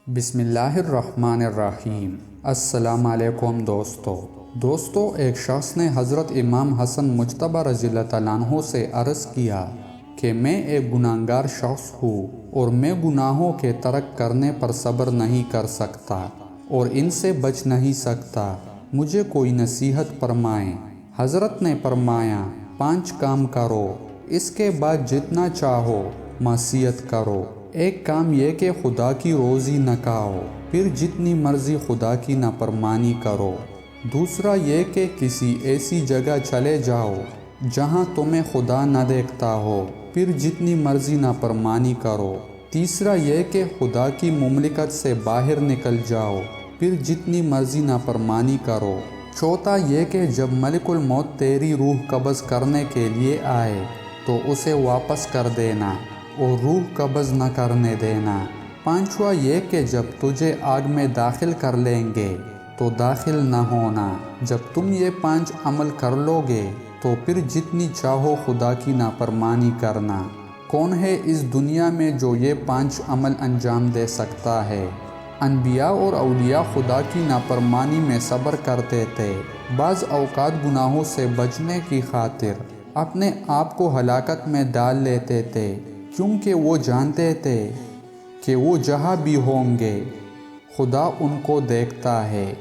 بسم اللہ الرحمن الرحیم۔ السلام علیکم دوستو، ایک شخص نے حضرت امام حسن مجتبہ رضی اللہ تعالیٰ عنہ سے عرض کیا کہ میں ایک گناہگار شخص ہوں اور میں گناہوں کے ترک کرنے پر صبر نہیں کر سکتا اور ان سے بچ نہیں سکتا، مجھے کوئی نصیحت فرمائیں۔ حضرت نے فرمایا 5 کام کرو، اس کے بعد جتنا چاہو معصیت کرو۔ ایک کام یہ کہ خدا کی روزی نہ کھاؤ، پھر جتنی مرضی خدا کی نافرمانی کرو۔ دوسرا یہ کہ کسی ایسی جگہ چلے جاؤ جہاں تمہیں خدا نہ دیکھتا ہو، پھر جتنی مرضی نافرمانی کرو۔ تیسرا یہ کہ خدا کی مملکت سے باہر نکل جاؤ، پھر جتنی مرضی نافرمانی کرو۔ چوتھا یہ کہ جب ملک الموت تیری روح قبض کرنے کے لیے آئے تو اسے واپس کر دینا اور روح قبض نہ کرنے دینا۔ پانچواں یہ کہ جب تجھے آگ میں داخل کر لیں گے تو داخل نہ ہونا۔ جب تم یہ 5 عمل کر لو گے تو پھر جتنی چاہو خدا کی نافرمانی کرنا۔ کون ہے اس دنیا میں جو یہ 5 عمل انجام دے سکتا ہے؟ انبیاء اور اولیاء خدا کی نافرمانی میں صبر کرتے تھے، بعض اوقات گناہوں سے بچنے کی خاطر اپنے آپ کو ہلاکت میں ڈال لیتے تھے، کیونکہ وہ جانتے تھے کہ وہ جہاں بھی ہوں گے خدا ان کو دیکھتا ہے۔